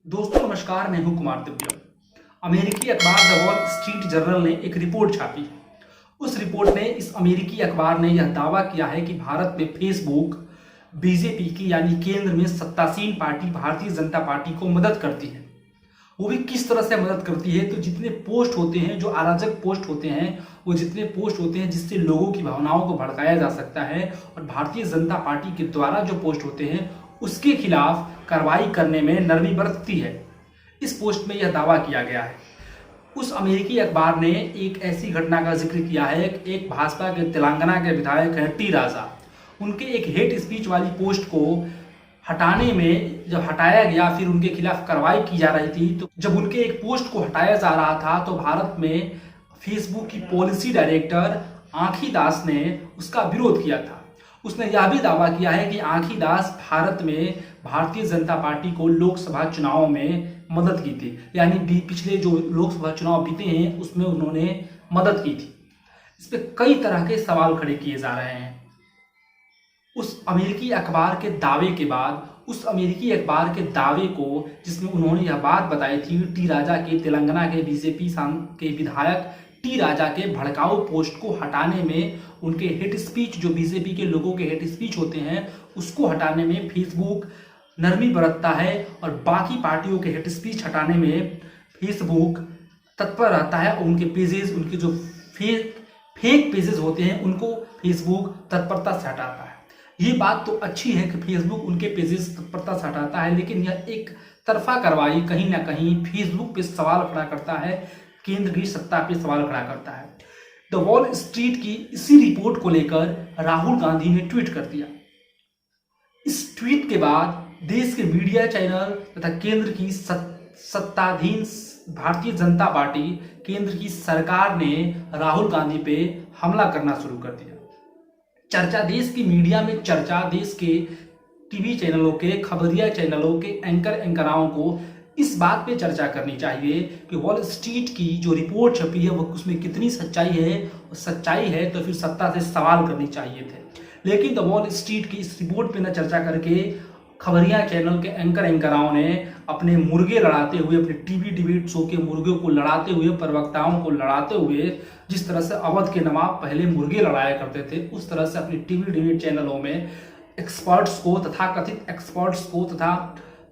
दोस्तों नमस्कार, मैं हूं कुमार दिव्या। अमेरिकी अखबार द वॉल स्ट्रीट जर्नल ने एक रिपोर्ट छापी। उस रिपोर्ट में इस अमेरिकी अखबार ने यह दावा किया है कि भारत में फेसबुक बीजेपी की यानी केंद्र में सत्तासीन पार्टी भारतीय जनता पार्टी को मदद करती है। वो भी किस तरह से मदद करती है, तो जितने पोस्ट होते हैं, जो अराजक पोस्ट होते हैं, वो जितने पोस्ट होते हैं जिससे लोगों की भावनाओं को भड़काया जा सकता है, और भारतीय जनता पार्टी के द्वारा जो पोस्ट होते हैं उसके खिलाफ कार्रवाई करने में नरमी बरतती है। इस पोस्ट में यह दावा किया गया है। उस अमेरिकी अखबार ने एक ऐसी घटना का जिक्र किया है, एक भाजपा के तेलंगाना के विधायक हैं टी राजा, उनके एक हेट स्पीच वाली पोस्ट को हटाने में जब हटाया गया, फिर उनके खिलाफ कार्रवाई की जा रही थी, तो जब उनके एक पोस्ट को हटाया जा रहा था तो भारत में फेसबुक की पॉलिसी डायरेक्टर आंखी दास ने उसका विरोध किया था। उसने यह भी दावा किया है कि आंखी दास भारत में भारतीय जनता पार्टी को लोकसभा चुनाव में मदद की थी, यानी पिछले जो लोकसभा चुनाव बीते हैं उसमें उन्होंने मदद की थी। इस पे कई तरह के सवाल खड़े किए जा रहे हैं। उस अमेरिकी अखबार के दावे के बाद, उस अमेरिकी अखबार के दावे को जिसमें उन्होंने यह बात बताई थी टी राजा के, तेलंगाना के बीजेपी के विधायक टी राजा के भड़काऊ पोस्ट को हटाने में, उनके हेट स्पीच, जो बीजेपी के लोगों के हेट स्पीच होते हैं उसको हटाने में फेसबुक नरमी बरतता है, और बाकी पार्टियों के हेट स्पीच हटाने में फेसबुक तत्पर रहता है, और उनके पेजेस, उनके जो फेक पेजेस होते हैं उनको फेसबुक तत्परता से हटाता है। ये बात तो अच्छी है कि फेसबुक उनके पेजेस तत्परता से हटाता है, लेकिन यह एक तरफा कार्रवाई कहीं ना कहीं फेसबुक पे सवाल खड़ा करता है, केंद्र की सत्ता पे सवाल खड़ा करता है। द वॉल स्ट्रीट की इसी रिपोर्ट को लेकर राहुल गांधी ने ट्वीट कर दिया। इस ट्वीट के बाद देश के मीडिया चैनल तथा केंद्र की सत्ताधीन भारतीय जनता पार्टी, केंद्र की सरकार ने राहुल गांधी पे हमला करना शुरू कर दिया। चर्चा देश की मीडिया में, चर्चा देश के टीवी चैनलों के, खबरिया चैनलों के एंकराओं को इस बात पे चर्चा करनी चाहिए कि वॉल स्ट्रीट की जो रिपोर्ट छपी है वो उसमें कितनी सच्चाई है, और सच्चाई है तो फिर सत्ता से सवाल करनी चाहिए थे। लेकिन द वॉल स्ट्रीट की इस रिपोर्ट पे न चर्चा करके खबरिया चैनल के एंकराओं ने अपने मुर्गे लड़ाते हुए, अपने टीवी डिबेट शो के मुर्गे को लड़ाते हुए, प्रवक्ताओं को लड़ाते हुए, जिस तरह से अवध के नवाब पहले मुर्गे लड़ाया करते थे, उस तरह से अपने टीवी डिबेट चैनलों में एक्सपर्ट्स को, तथाकथित एक्सपर्ट्स को तथा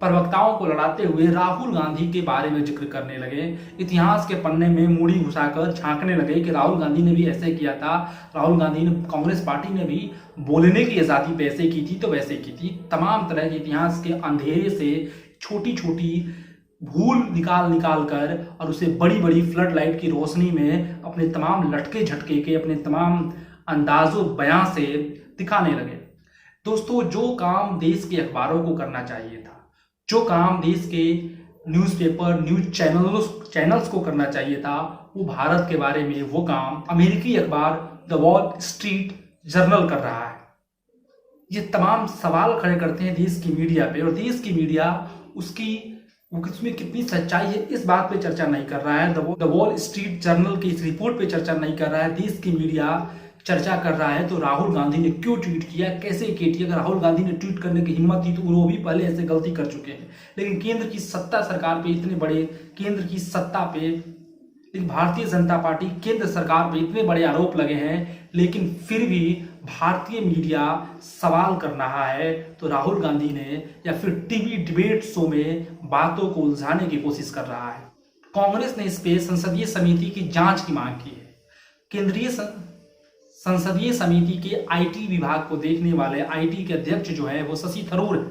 प्रवक्ताओं को लड़ाते हुए राहुल गांधी के बारे में जिक्र करने लगे। इतिहास के पन्ने में मूड़ी घुसाकर झांकने लगे कि राहुल गांधी ने भी ऐसे किया था, राहुल गांधी ने, कांग्रेस पार्टी ने भी बोलने की आज़ादी पे ऐसे की थी तो वैसे की थी। तमाम तरह के इतिहास के अंधेरे से छोटी छोटी भूल निकाल कर और उसे बड़ी बड़ी फ्लड लाइट की रोशनी में अपने तमाम लटके झटके के, अपने तमाम अंदाजो बयां से दिखाने लगे। दोस्तों, जो काम देश के अखबारों को करना चाहिए था, जो काम देश के न्यूज़पेपर, न्यूज चैनल्स को करना चाहिए था, वो भारत के बारे में वो काम अमेरिकी अखबार द वॉल स्ट्रीट जर्नल कर रहा है। ये तमाम सवाल खड़े करते हैं देश की मीडिया पे, और देश की मीडिया उसमें कितनी सच्चाई है इस बात पे चर्चा नहीं कर रहा है। द वॉल स्ट्रीट जर्नल की इस रिपोर्ट पे चर्चा नहीं कर रहा है। देश की मीडिया चर्चा कर रहा है तो राहुल गांधी ने क्यों ट्वीट किया, कैसे किया। अगर राहुल गांधी ने ट्वीट करने की हिम्मत थी तो वो भी पहले ऐसे गलती कर चुके हैं। लेकिन केंद्र की सत्ता सरकार पे इतने बड़े, केंद्र की सत्ता पे, भारतीय जनता पार्टी, केंद्र सरकार पे इतने बड़े आरोप लगे हैं, लेकिन फिर भी भारतीय मीडिया सवाल कर रहा है तो राहुल गांधी ने, या फिर टीवी डिबेट शो में बातों को उलझाने की कोशिश कर रहा है। कांग्रेस ने इस पे संसदीय समिति की जांच की मांग की है। केंद्रीय संसदीय समिति के आईटी विभाग को देखने वाले आईटी के अध्यक्ष जो है वो शशि थरूर है।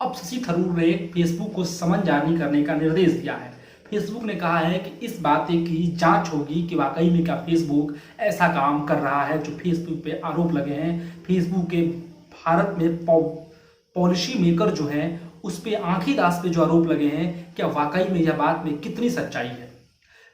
अब शशि थरूर ने फेसबुक को समन जारी करने का निर्देश दिया है। फेसबुक ने कहा है कि इस बात की जांच होगी कि वाकई में क्या फेसबुक ऐसा काम कर रहा है जो फेसबुक पे आरोप लगे हैं। फेसबुक के भारत में पॉलिसी मेकर जो है उस पे, आंखी दास पे जो आरोप लगे हैं, क्या वाकई में यह बात में कितनी सच्चाई है।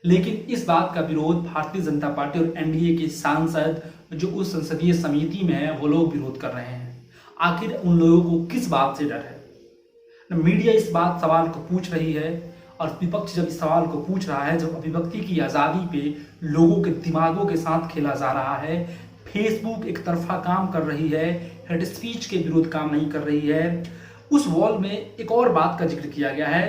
लेकिन इस बात का विरोध भारतीय जनता पार्टी और एनडीए के सांसद जो उस संसदीय समिति में है वो लोग विरोध कर रहे हैं। आखिर उन लोगों को किस बात से डर है। मीडिया इस सवाल को पूछ रही है, और विपक्ष जब इस सवाल को पूछ रहा है, जब अभिव्यक्ति की आज़ादी पे लोगों के दिमागों के साथ खेला जा रहा है, फेसबुक एक तरफा काम कर रही है, हेड स्पीच के विरुद्ध काम नहीं कर रही है, उस वॉल में एक और बात का जिक्र किया गया है,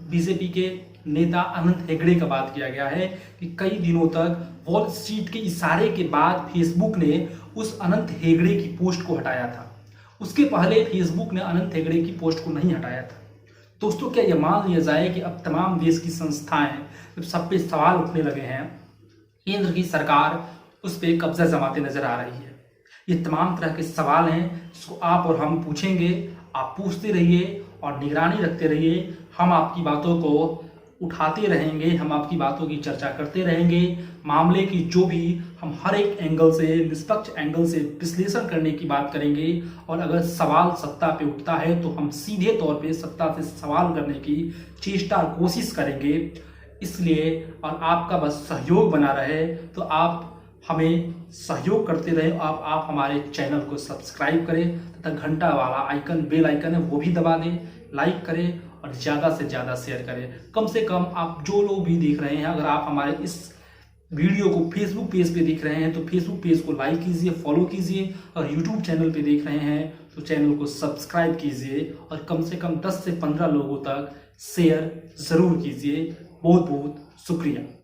बीजेपी के नेता अनंत हेगड़े का बात किया गया है कि कई दिनों तक वॉल स्ट्रीट के इशारे के बाद फेसबुक ने उस अनंत हेगड़े की पोस्ट को हटाया था। उसके पहले फेसबुक ने अनंत हेगड़े की पोस्ट को नहीं हटाया था। दोस्तों, क्या यह मान लिया जाए कि अब तमाम देश की संस्थाएं जब सब पे सवाल उठने लगे हैं, केंद्र की सरकार उस पर कब्जा जमाते नजर आ रही है। ये तमाम तरह के सवाल हैं जिसको आप और हम पूछेंगे। आप पूछते रहिए और निगरानी रखते रहिए। हम आपकी बातों को उठाते रहेंगे, हम आपकी बातों की चर्चा करते रहेंगे। मामले की जो भी हम हर एक एंगल से, निष्पक्ष एंगल से विश्लेषण करने की बात करेंगे। और अगर सवाल सत्ता पे उठता है तो हम सीधे तौर पे सत्ता से सवाल करने की चेष्टा और कोशिश करेंगे। इसलिए और आपका बस सहयोग बना रहे, तो आप हमें सहयोग करते रहे। आप हमारे चैनल को सब्सक्राइब करें तथा घंटा वाला आइकन, बेल आइकन है वो भी दबा दें, लाइक करें और ज़्यादा से ज़्यादा शेयर करें। कम से कम आप जो लोग भी देख रहे हैं, अगर आप हमारे इस वीडियो को फेसबुक पेज पे देख रहे हैं तो फेसबुक पेज को लाइक कीजिए, फॉलो कीजिए। और यूट्यूब चैनल पे देख रहे हैं तो चैनल को सब्सक्राइब कीजिए और कम से कम 10 से 15 लोगों तक शेयर ज़रूर कीजिए। बहुत बहुत शुक्रिया।